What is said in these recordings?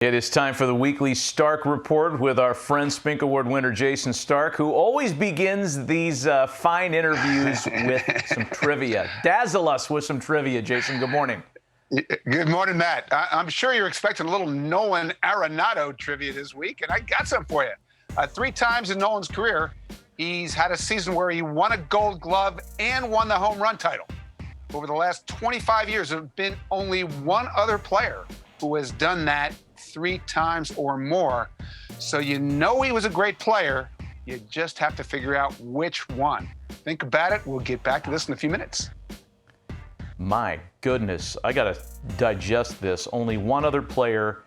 It is time for the weekly Stark Report with our friend Spink Award winner Jason Stark, who always begins these fine interviews with some trivia. Dazzle us with some trivia, Jason. Good morning. Good morning, Matt. I'm sure you're expecting a little Nolan Arenado trivia this week, and I got some for you. 3 times in Nolan's career, he's had a season where he won a Gold Glove and won the home run title. Over the last 25 years, there have been only one other player who has done that 3 times or more. So you know he was a great player. You just have to figure out which one. Think about it. We'll get back to this in a few minutes. My goodness, I got to digest this. Only one other player,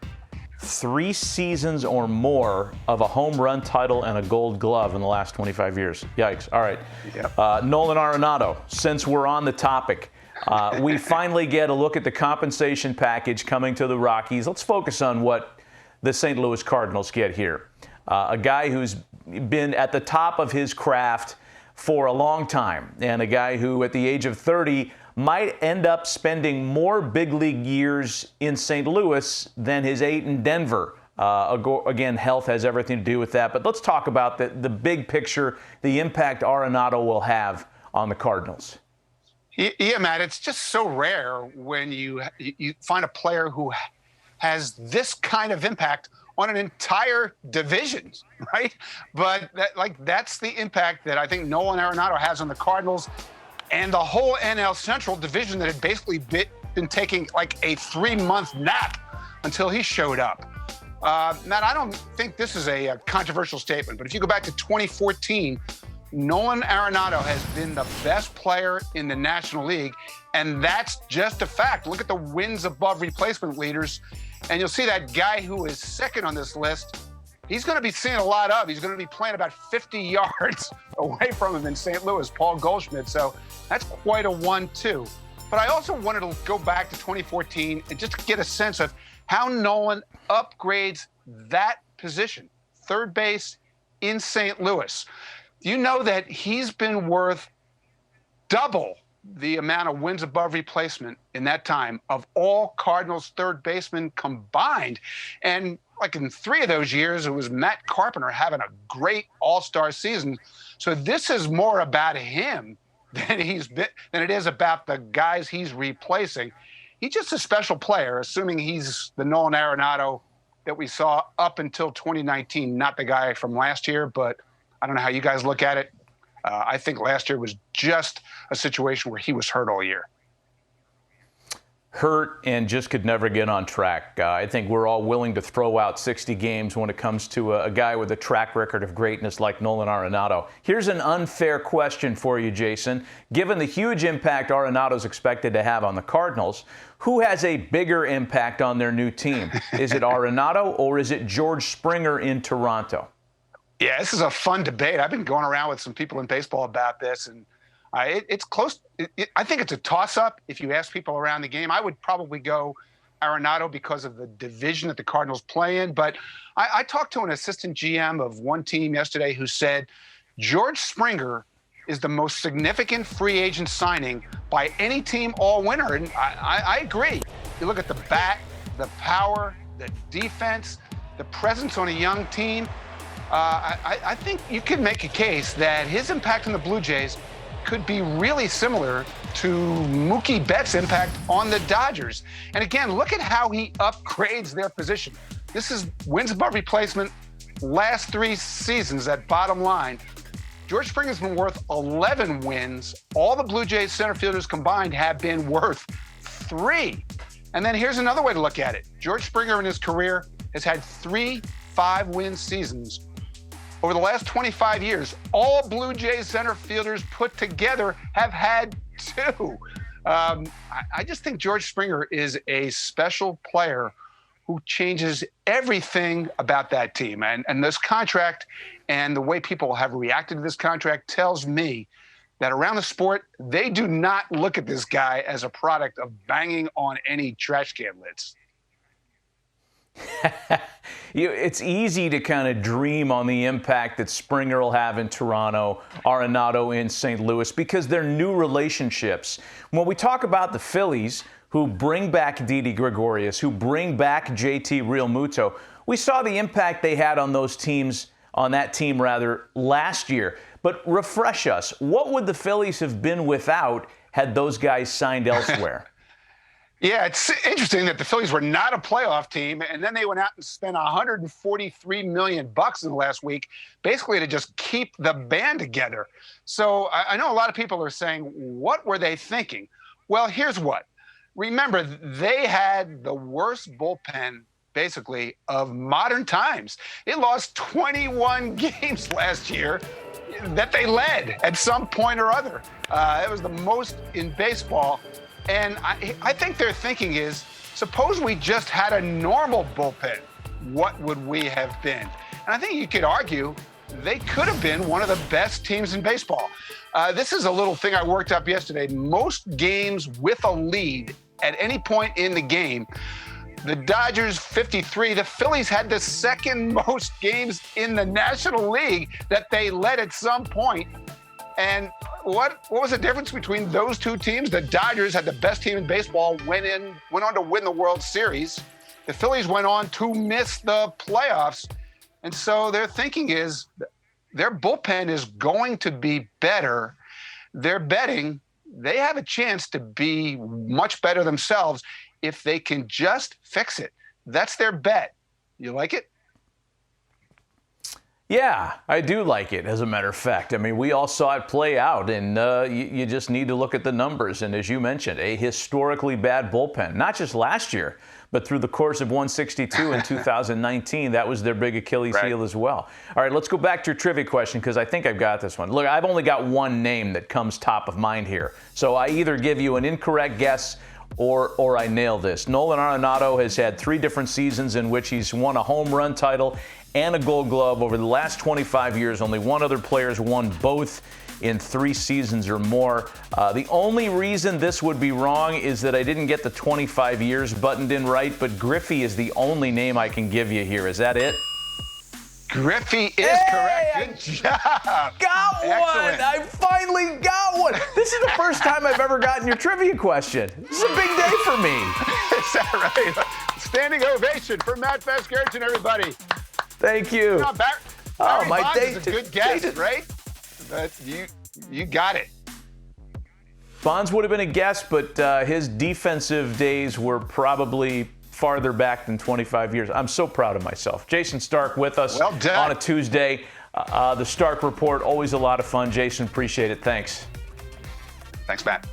3 seasons or more of a home run title and a Gold Glove in the last 25 years. Yikes. All right. Yep. Nolan Arenado, since we're on the topic, we finally get a look at the compensation package coming to the Rockies. Let's focus on what the St. Louis Cardinals get here. A guy who's been at the top of his craft for a long time, and a guy who at the age of 30 might end up spending more big league years in St. Louis than his 8 in Denver. Again, health has everything to do with that. But let's talk about the big picture, the impact Arenado will have on the Cardinals. Yeah, Matt, it's just so rare when you find a player who has this kind of impact on an entire division, right? But that's the impact that I think Nolan Arenado has on the Cardinals and the whole NL Central division that had basically been taking like a 3-month nap until he showed up. Matt, I don't think this is a controversial statement, but if you go back to 2014, Nolan Arenado has been the best player in the National League, and that's just a fact. Look at the wins above replacement leaders, and you'll see that guy who is second on this list, he's going to be seeing a lot of. He's going to be playing about 50 yards away from him in St. Louis, Paul Goldschmidt. So that's quite a 1-2. But I also wanted to go back to 2014 and just get a sense of how Nolan upgrades that position, third base in St. Louis. You know that he's been worth double the amount of wins above replacement in that time of all Cardinals third basemen combined. And like in 3 of those years, it was Matt Carpenter having a great all-star season. So this is more about him than it is about the guys he's replacing. He's just a special player, assuming he's the Nolan Arenado that we saw up until 2019, not the guy from last year, but I don't know how you guys look at it. I think last year was just a situation where he was hurt all year. Hurt and just could never get on track. I think we're all willing to throw out 60 games when it comes to a guy with a track record of greatness like Nolan Arenado. Here's an unfair question for you, Jason. Given the huge impact Arenado's expected to have on the Cardinals, who has a bigger impact on their new team? Is it Arenado or is it George Springer in Toronto? Yeah, this is a fun debate. I've been going around with some people in baseball about this, and it's close. I think it's a toss-up. If you ask people around the game, I would probably go Arenado because of the division that the Cardinals play in. But I talked to an assistant GM of one team yesterday who said George Springer is the most significant free agent signing by any team all winter. And I agree. You look at the bat, the power, the defense, the presence on a young team. I think you could make a case that his impact on the Blue Jays could be really similar to Mookie Betts' impact on the Dodgers. And again, look at how he upgrades their position. This is wins above replacement, last 3 seasons at bottom line. George Springer's been worth 11 wins. All the Blue Jays center fielders combined have been worth 3. And then here's another way to look at it. George Springer in his career has had 3 5-win seasons. Over the last 25 years, all Blue Jays center fielders put together have had 2. I just think George Springer is a special player who changes everything about that team. And this contract and the way people have reacted to this contract tells me that around the sport, they do not look at this guy as a product of banging on any trash can lids. It's easy to kind of dream on the impact that Springer will have in Toronto, Arenado in St. Louis, because they're new relationships. When we talk about the Phillies, who bring back Didi Gregorius, who bring back JT Realmuto. We saw the impact they had on those teams, on that team rather, last year. But refresh us. What would the Phillies have been without had those guys signed elsewhere? Yeah, it's interesting that the Phillies were not a playoff team, and then they went out and spent $143 million in the last week, basically to just keep the band together. So I know a lot of people are saying, what were they thinking? Well, here's what. Remember, they had the worst bullpen, basically, of modern times. It lost 21 games last year that they led at some point or other. It was the most in baseball. And I think their thinking is, suppose we just had a normal bullpen, what would we have been? And I think you could argue they could have been one of the best teams in baseball. This is a little thing I worked up yesterday. Most games with a lead at any point in the game, the Dodgers 53, the Phillies had the second most games in the National League that they led at some point. And what was the difference between those two teams? The Dodgers had the best team in baseball, went on to win the World Series. The Phillies went on to miss the playoffs. And so their thinking is their bullpen is going to be better. They're betting they have a chance to be much better themselves if they can just fix it. That's their bet. You like it? Yeah, I do like it, as a matter of fact. I mean, we all saw it play out, and you just need to look at the numbers. And as you mentioned, a historically bad bullpen, not just last year, but through the course of 162 in 2019. That was their big Achilles heel as well. All right, let's go back to your trivia question, because I think I've got this one. Look, I've only got one name that comes top of mind here. So I either give you an incorrect guess or I nail this. Nolan Arenado has had 3 different seasons in which he's won a home run title and a Gold Glove. Over the last 25 years, only one other player has won both in 3 seasons or more. The only reason this would be wrong is that I didn't get the 25 years buttoned in right, but Griffey is the only name I can give you here. Is that it? Griffey is correct. Good job. Got one. I finally got one. This is the first time I've ever gotten your trivia question. This is a big day for me. Is that right? Standing ovation for Matt Vasgersian, everybody. Thank you. No, Barry Bonds is a good guess, right? But you got it. Bonds would have been a guess, but his defensive days were probably farther back than 25 years. I'm so proud of myself. Jason Stark with us on a Tuesday. The Stark Report, always a lot of fun. Jason, appreciate it. Thanks. Thanks, Matt.